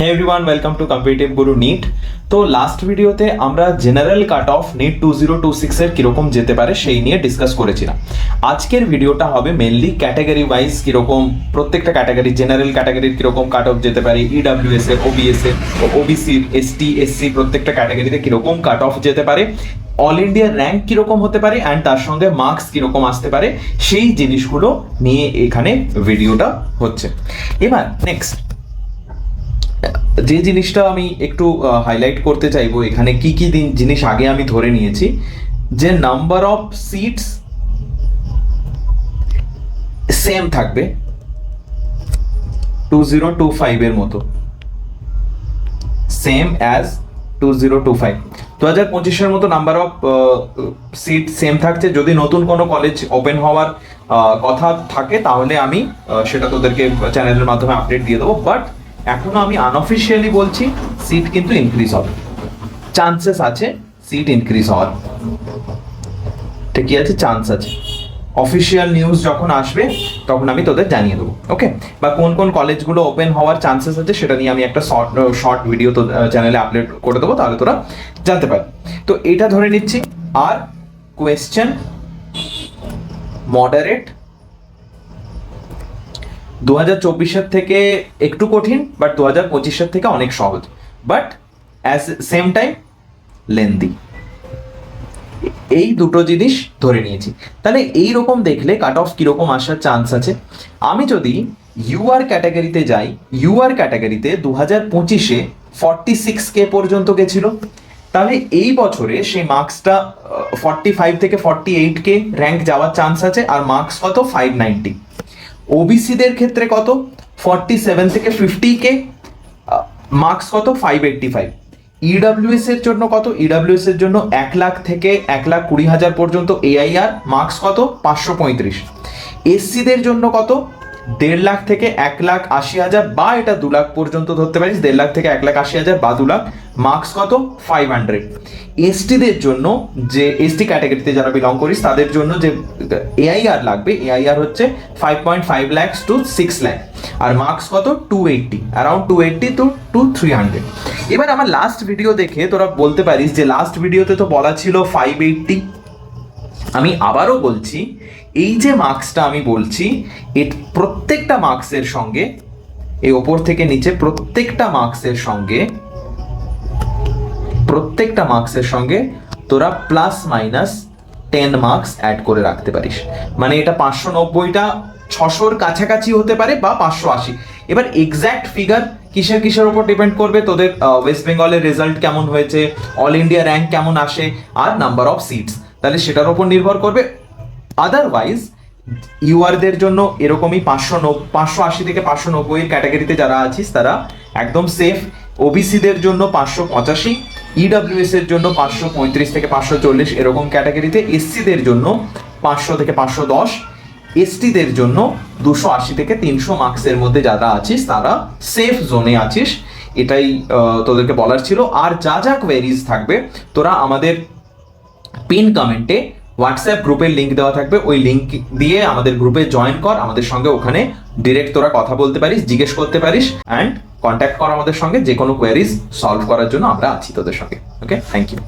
Hey everyone, welcome to competitive Guru NEET. তো last ভিডিওতে আমরা জেনারেল কাট অফ নিট 2026 এর কিরকম যেতে পারে সেই নিয়ে ডিসকাস করেছিলাম। আজকের ভিডিওটা হবে মেনলি ক্যাটাগরি ওয়াইজ কিরকম প্রত্যেকটা ক্যাটাগরি, জেনারেল ক্যাটাগরির কিরকম কাট অফ যেতে পারে, ইডাব্লিউএস এর, ওবিএস এর, ওবিসি, এসটি, এসসি প্রত্যেকটা ক্যাটাগরিতে কিরকম কাট অফ যেতে পারে, অল ইন্ডিয়া র্যাঙ্ক কিরকম হতে পারে অ্যান্ড তার সঙ্গে মার্কস কিরকম আসতে পারে, সেই জিনিসগুলো নিয়ে এখানে ভিডিওটা হচ্ছে। এবার নেক্সট যে জিনিসটা আমি একটু হাইলাইট করতে চাইবো, এখানে কি কি জিনিস আগে আমি ধরে নিয়েছি, যে নাম্বার অফ সিটস সেম থাকবে 2025 এর মতো, সেম অ্যাজ 2025। 2025-এর মতো নাম্বার অফ সিট সেম থাকছে। যদি নতুন কোনো কলেজ ওপেন হওয়ার কথা থাকে তাহলে আমি সেটা তোদেরকে চ্যানেলের মাধ্যমে আপডেট দিয়ে দেবো, বাট এখনো আমি আনঅফিসিয়ালি বলছি সিট কিন্তু ইনক্রিজ হবে, চান্সেস আছে সিট ইনক্রিজ হওয়ার, ঠিকই আছে, চান্স আছে। অফিসিয়াল নিউজ যখন আসবে তখন আমি তোদের জানিয়ে দেবো, ওকে। বা কোন কোন কলেজগুলো ওপেন হওয়ার চান্সেস আছে সেটা নিয়ে আমি একটা শর্ট ভিডিও তো চ্যানেলে আপলোড করে দেবো, তাহলে তোরা জানতে পারবি। তো এটা ধরে নিচ্ছি। আর কোয়েশ্চেন মডারেট, 2024-এর থেকে একটু কঠিন, বাট 2025-এর থেকে অনেক সহজ, but as same time lengthy. এই দুটো জিনিস ধরে নিয়েছি। তাহলে এইরকম দেখলে কাট অফ কিরকম আসার চান্স আছে। আমি যদি ইউআর ক্যাটাগরিতে যাই, ইউআর ক্যাটাগরিতে 2025-এ 46K পর্যন্ত গেছিল, তাহলে এই বছরে সেই মার্কসটা 45 থেকে 48K র্যাঙ্ক যাওয়ার চান্স আছে। আর মার্কস কত? 590। ওবিসিদের ক্ষেত্রে কত? 47 থেকে 50K, মার্কস কত? 585। ইডাব্লিউএস এর জন্য কত? ইডাব্লিউএস এর জন্য 1 লাখ থেকে 1,20,000 পর্যন্ত এআইআর, মার্কস কত? 535। এসসিদের জন্য কত? 1.5 লাখ থেকে 1,80,000, বা এটা 2 লাখ পর্যন্ত ধরতে পারিস, 1.5 লাখ থেকে 1,80,000 বা 2 লাখ, মার্কস কত? 500। এসটিদের জন্য, যে এসটি ক্যাটাগরিতে যারা বিলং করিস তাদের জন্য যে এআইআর লাগবে, এআইআর হচ্ছে 5.5 lakhs to 6 lakh, আর মার্কস কত? 280, অ্যারাউন্ড 280 to 300। এবার আমার লাস্ট ভিডিও দেখে তোরা বলতে পারিস যে লাস্ট ভিডিওতে তো বলা ছিল 580। আমি আবারও বলছি, এই যে মার্কসটা আমি বলছি, এর প্রত্যেকটা মার্কসের সঙ্গে, এই ওপর থেকে নিচে প্রত্যেকটা মার্কসের সঙ্গে তোরা প্লাস মাইনাস 10 মার্কস অ্যাড করে রাখতে পারিস। মানে এটা 590টা 600-র কাছাকাছি হতে পারে, বা 580। এবার এক্স্যাক্ট ফিগার কিসের উপর ডিপেন্ড করবে? তোদের ওয়েস্ট বেঙ্গলের রেজাল্ট কেমন হয়েছে, অল ইন্ডিয়া র্যাঙ্ক কেমন আসে, আর নাম্বার অফ সিটস, তাহলে সেটার উপর নির্ভর করবে। আদারওয়াইজ ইউআরদের জন্য এরকমই 580 থেকে 590 ক্যাটাগরিতে যারা আছিস তারা একদম সেফ। ওবিসিদের জন্য 585, ইডাব্লিউএস এর জন্য 535 থেকে 540 এরকম ক্যাটাগরিতে, এসসিদের জন্য 500 থেকে 510, এসটিদের জন্য 280 থেকে 300 মার্কসের মধ্যে যারা আছিস তারা সেফ জোনে আছিস, এটাই তোদেরকে বলার ছিল। আর যা যা কোয়েরিজ থাকবে তোরা আমাদের পিন কমেন্টে হোয়াটসঅ্যাপ গ্রুপের লিঙ্ক দেওয়া থাকবে, ওই লিঙ্ক দিয়ে আমাদের গ্রুপে জয়েন কর, আমাদের সঙ্গে ওখানে ডিরেক্ট তোরা কথা বলতে পারিস, জিজ্ঞেস করতে পারিস, অ্যান্ড কন্ট্যাক্ট কর আমাদের সঙ্গে, যে কোনো কোয়েরিজ সলভ করার জন্য আমরা আছি তোদের সঙ্গে। ওকে, থ্যাংক ইউ।